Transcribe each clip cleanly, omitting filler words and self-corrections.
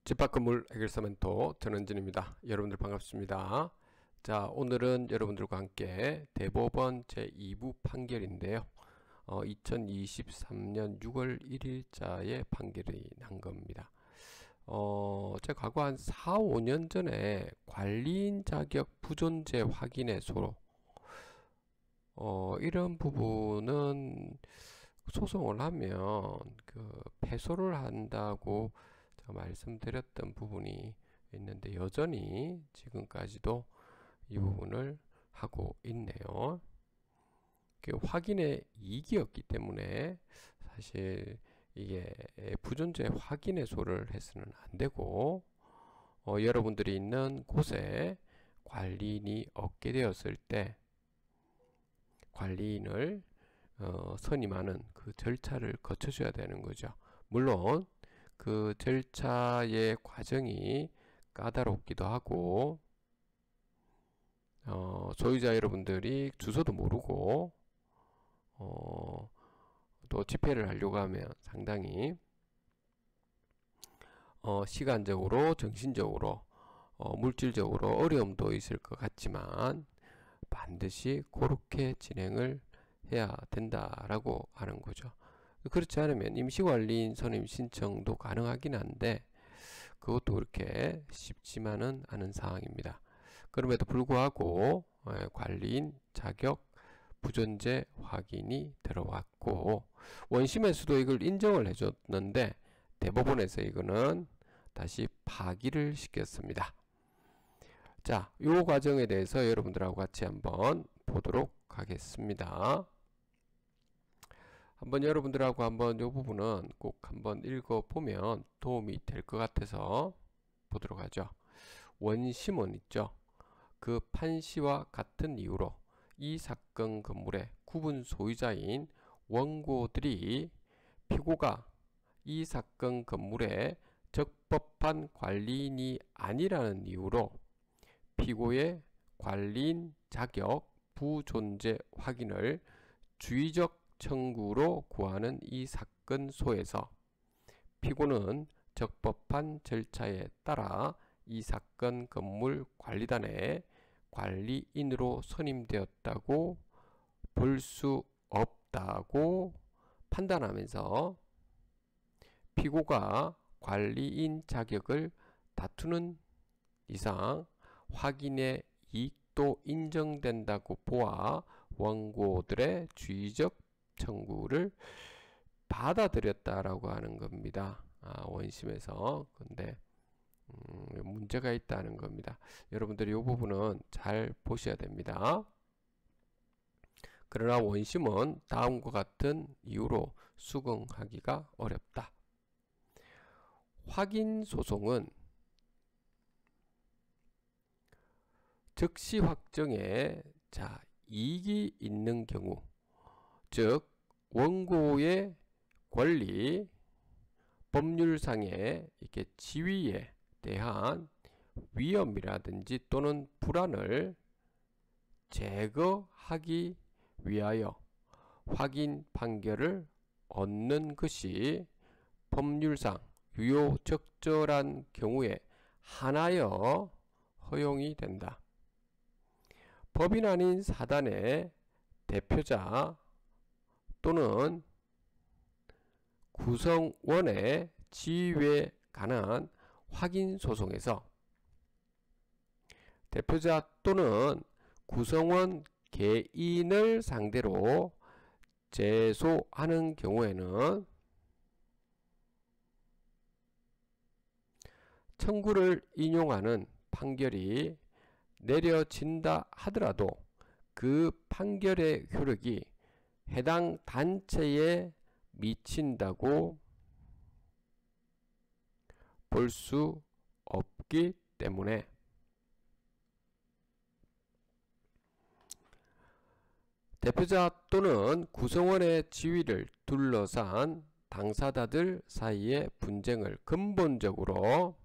집합건물 해결사 멘토 전원진입니다. 여러분들 반갑습니다. 자, 오늘은 여러분들과 함께 대법원 제2부 판결인데요. 2023년 6월 1일자에 판결이 난 겁니다. 제가 과거 한 4, 5년 전에 관리인 자격 부존재 확인의 소로 이런 부분은 소송을 하면 패소를 한다고 제가 말씀드렸던 부분이 있는데 여전히 지금까지도 이 부분을 하고 있네요. 확인의 이익이었기 때문에 사실 이게 부존재 확인의 소를 해서는 안 되고 여러분들이 있는 곳에 관리인이 없게 되었을 때 관리인을 선임하는 그 절차를 거쳐줘야 되는 거죠. 물론 그 절차의 과정이 까다롭기도 하고 소유자 여러분들이 주소도 모르고 또 집회를 하려고 하면 상당히 시간적으로 정신적으로 물질적으로 어려움도 있을 것 같지만 반드시 그렇게 진행을 해야 된다라고 하는 거죠. 그렇지 않으면 임시관리인 선임 신청도 가능하긴 한데 그것도 그렇게 쉽지만은 않은 상황입니다. 그럼에도 불구하고 관리인 자격 부존재 확인이 들어왔고 원심에서도 이걸 인정을 해줬는데 대법원에서 이거는 다시 파기를 시켰습니다. 자, 요 과정에 대해서 여러분들하고 같이 한번 보도록 하겠습니다. 한번 여러분들하고 한번 이 부분은 꼭 한번 읽어보면 도움이 될 것 같아서 보도록 하죠. 원심은 있죠. 그 판시와 같은 이유로 이 사건 건물의 구분 소유자인 원고들이 피고가 이 사건 건물의 적법한 관리인이 아니라는 이유로 피고의 관리인 자격 부존재 확인을 주의적 청구로 구하는 이 사건소에서 피고는 적법한 절차에 따라 이 사건 건물 관리단의 관리인으로 선임되었다고 볼 수 없다고 판단하면서 피고가 관리인 자격을 다투는 이상 확인의 이익도 인정된다고 보아 원고들의 주의적 청구를 받아들였다라고 하는 겁니다. 원심에서. 근데 문제가 있다는 겁니다. 여러분들이 이 부분은 잘 보셔야 됩니다. 그러나 원심은 다음과 같은 이유로 수긍하기가 어렵다. 확인 소송은 즉시 확정에 이익이 있는 경우, 즉 원고의 권리, 법률상의 이렇게 지위에 대한 위험이라든지 또는 불안을 제거하기 위하여 확인 판결을 얻는 것이 법률상 유효적절한 경우에 한하여 허용이 된다. 법인 아닌 사단의 대표자 또는 구성원의 지위에 관한 확인 소송에서 대표자 또는 구성원 개인을 상대로 제소하는 경우에는 청구를 인용하는 판결이 내려진다 하더라도 그 판결의 효력이 해당 단체에 미친다고 볼 수 없기 때문에 대표자 또는 구성원의 지위를 둘러싼 당사자들 사이의 분쟁을 근본적으로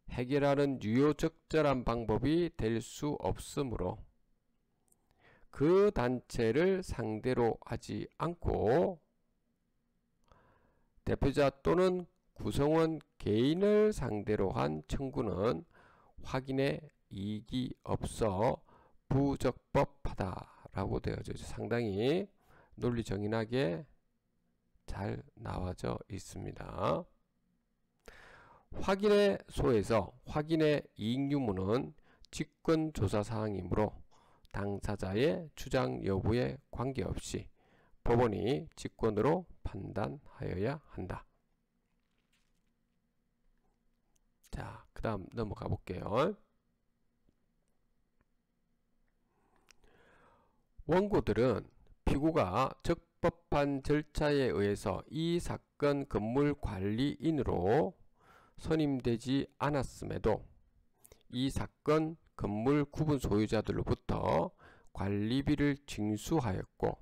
해결하는 유효적절한 방법이 될 수 없으므로 그 단체를 상대로 하지 않고 대표자 또는 구성원 개인을 상대로 한 청구는 확인에 이익이 없어 부적법하다라고 되어져 있죠. 상당히 논리 정연하게 잘 나와져 있습니다. 확인의 소에서 확인의 이익 유무는 직권조사 사항이므로 당사자의 주장 여부에 관계없이 법원이 직권으로 판단하여야 한다. 자, 그 다음 넘어가 볼게요. 원고들은 피고가 적법한 절차에 의해서 이 사건 건물 관리인으로 선임되지 않았음에도 이 사건 건물 구분 소유자들로부터 관리비를 징수하였고,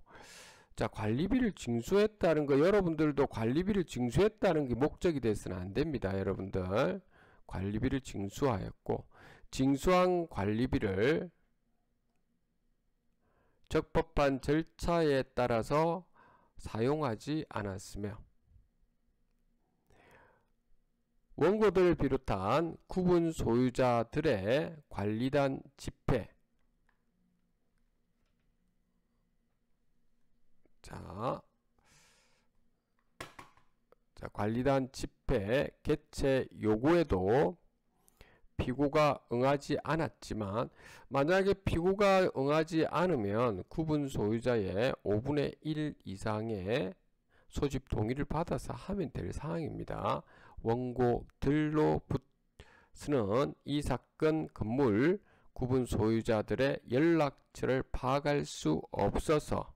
자, 관리비를 징수했다는 거, 여러분들도 관리비를 징수했다는 게 목적이 돼서는 안 됩니다. 여러분들 관리비를 징수하였고, 징수한 관리비를 적법한 절차에 따라서 사용하지 않았으며 원고들을 비롯한 구분 소유자들의 관리단 집회, 관리단 집회 개최 요구에도 피고가 응하지 않았지만, 만약에 피고가 응하지 않으면 구분 소유자의 5분의 1 이상의 소집 동의를 받아서 하면 될 사항입니다. 원고들로부터는 이 사건 건물 구분 소유자들의 연락처를 파악할 수 없어서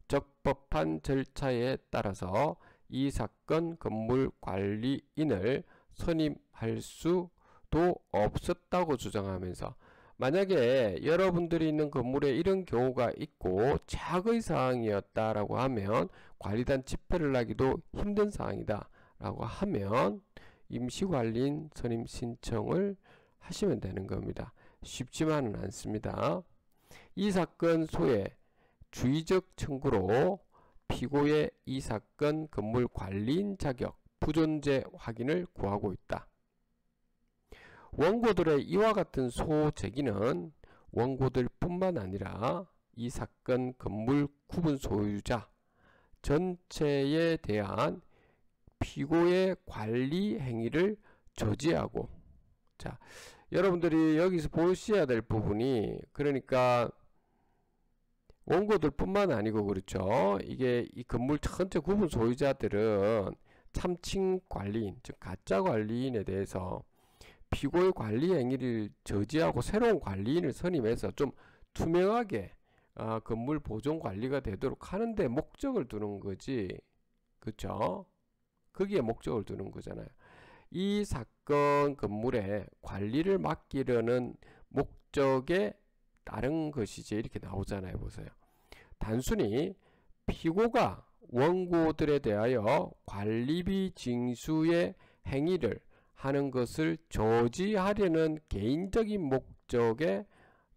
적법한 절차에 따라서 이 사건 건물 관리인을 선임할 수도 없었다고 주장하면서, 만약에 여러분들이 있는 건물에 이런 경우가 있고 착의 사항이었다라고 하면 관리단 집회를 하기도 힘든 사항이다 라고 하면 임시관리인 선임 신청을 하시면 되는 겁니다. 쉽지만은 않습니다. 이 사건 소의 주의적 청구로 피고의 이 사건 건물 관리인 자격 부존재 확인을 구하고 있다. 원고들의 이와 같은 소제기는 원고들 뿐만 아니라 이 사건 건물 구분 소유자 전체에 대한 피고의 관리 행위를 저지하고, 자, 여러분들이 여기서 보셔야 될 부분이, 그러니까 원고들 뿐만 아니고, 그렇죠, 이게 이 건물 전체 구분 소유자들은 참칭 관리인, 즉 가짜 관리인에 대해서 피고의 관리 행위를 저지하고 새로운 관리인을 선임해서 좀 투명하게 건물 보존 관리가 되도록 하는데 목적을 두는 거지, 그렇죠? 거기에 목적을 두는 거잖아요. 이 사건 건물의 관리를 맡기려는 목적에 따른 것이지, 이렇게 나오잖아요. 보세요. 단순히 피고가 원고들에 대하여 관리비 징수의 행위를 하는 것을 저지하려는 개인적인 목적에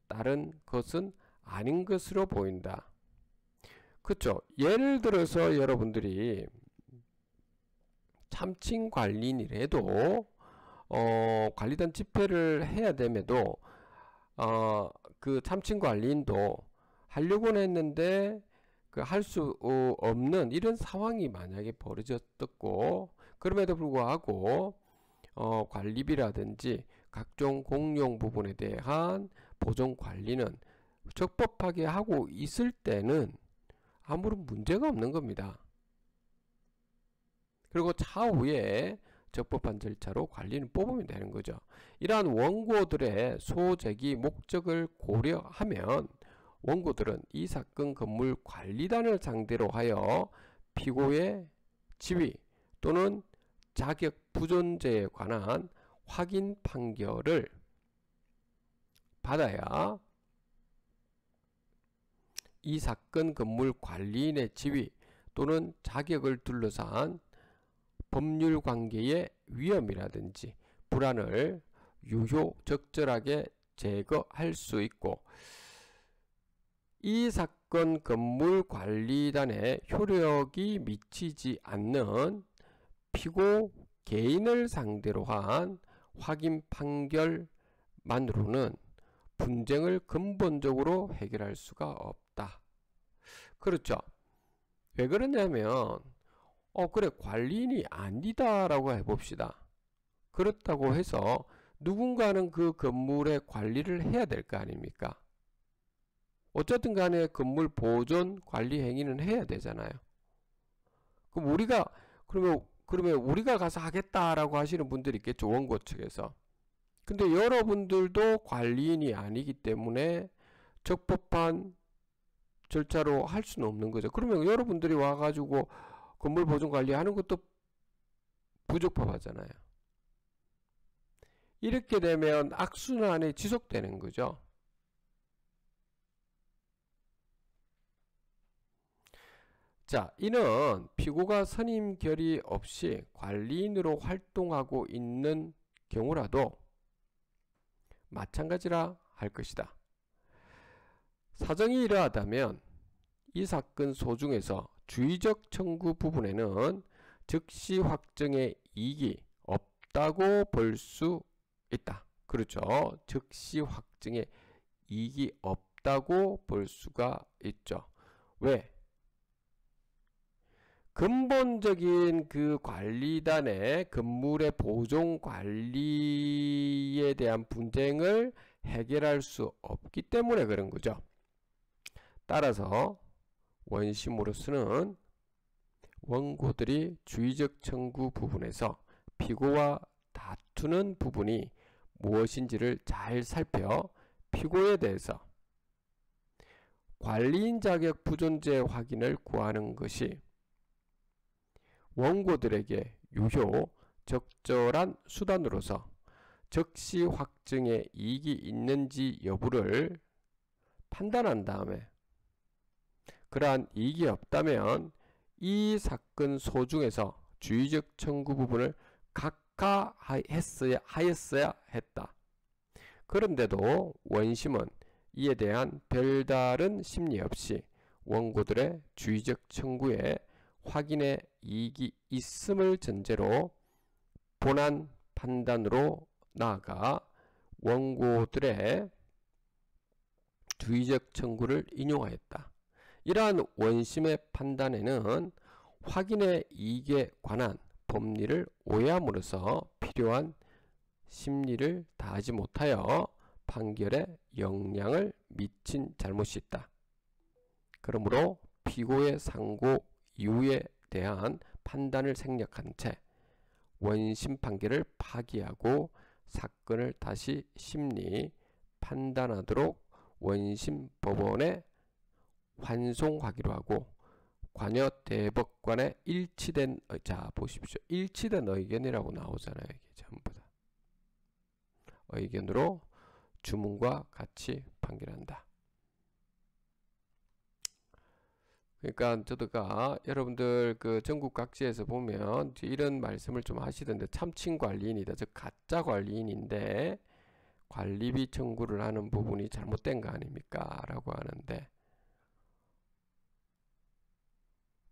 따른 것은 아닌 것으로 보인다. 그렇죠? 예를 들어서 여러분들이 참칭 관리인이라도 관리단 집회를 해야 됨에도 그 참칭 관리인도 하려고는 했는데 그 할 수 없는 이런 상황이 만약에 벌어졌고, 그럼에도 불구하고 관리비라든지 각종 공용 부분에 대한 보존 관리는 적법하게 하고 있을 때는 아무런 문제가 없는 겁니다. 그리고 차후에 적법한 절차로 관리는 뽑으면 되는 거죠. 이러한 원고들의 소제기 목적을 고려하면 원고들은 이 사건 건물 관리단을 상대로 하여 피고의 지위 또는 자격 부존재에 관한 확인 판결을 받아야 이 사건 건물 관리인의 지위 또는 자격을 둘러싼 법률 관계의 위험이라든지 불안을 유효적절하게 제거할 수 있고, 이 사건 건물 관리단에 효력이 미치지 않는 피고 개인을 상대로 한 확인 판결만으로는 분쟁을 근본적으로 해결할 수가 없다. 그렇죠. 왜 그러냐면 그래 관리인이 아니다라고 해봅시다. 그렇다고 해서 누군가는 그 건물의 관리를 해야 될 거 아닙니까? 어쨌든 간에 건물 보존 관리 행위는 해야 되잖아요. 그럼 그러면 우리가 가서 하겠다라고 하시는 분들이 있겠죠. 원고 측에서. 근데 여러분들도 관리인이 아니기 때문에 적법한 절차로 할 수는 없는 거죠. 그러면 여러분들이 와가지고 건물 보존 관리하는 것도 부적법하잖아요. 이렇게 되면 악순환이 지속되는 거죠. 자, 이는 피고가 선임 결의 없이 관리인으로 활동하고 있는 경우라도 마찬가지라 할 것이다. 사정이 이러하다면 이 사건 소중에서 주의적 청구 부분에는 즉시 확정의 이익이 없다고 볼 수 있다. 그렇죠. 즉시 확정의 이익이 없다고 볼 수가 있죠. 왜? 근본적인 그 관리단의 건물의 보존 관리에 대한 분쟁을 해결할 수 없기 때문에 그런 거죠. 따라서 원심으로서는 원고들이 주의적 청구 부분에서 피고와 다투는 부분이 무엇인지를 잘 살펴 피고에 대해서 관리인 자격 부존재 확인을 구하는 것이 원고들에게 유효, 적절한 수단으로서 즉시 확정에 이익이 있는지 여부를 판단한 다음에 그러한 이익이 없다면 이 사건 소중에서 주의적 청구 부분을 각하하였어야 했다. 그런데도 원심은 이에 대한 별다른 심리 없이 원고들의 주의적 청구에 확인의 이익이 있음을 전제로 본안 판단으로 나아가 원고들의 주의적 청구를 인용하였다. 이러한 원심의 판단에는 확인의 이익에 관한 법리를 오해함으로써 필요한 심리를 다하지 못하여 판결에 영향을 미친 잘못이 있다. 그러므로 피고의 상고 이유에 대한 판단을 생략한 채 원심 판결을 파기하고 사건을 다시 심리 판단하도록 원심 법원에 환송하기로 하고 관여 대법관의 일치된 보십시오. 일치된 의견이라고 나오잖아요. 이게 전부 다. 의견으로 주문과 같이 판결한다. 그러니까 저도가 여러분들 그 전국 각지에서 보면 이런 말씀을 좀 하시던데 참칭 관리인이다. 즉 가짜 관리인인데 관리비 청구를 하는 부분이 잘못된 거 아닙니까? 라고 하는데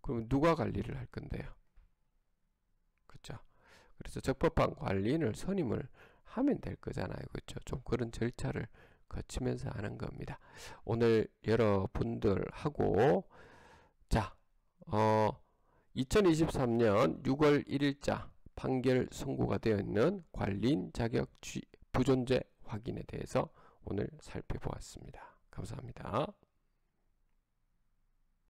그럼 누가 관리를 할 건데요? 그렇죠? 그래서 적법한 관리인을 선임을 하면 될 거잖아요. 그렇죠? 좀 그런 절차를 거치면서 하는 겁니다. 오늘 여러분들하고 자, 2023년 6월 1일자 판결 선고가 되어 있는 관리인 자격 부존재 확인에 대해서 오늘 살펴보았습니다. 감사합니다.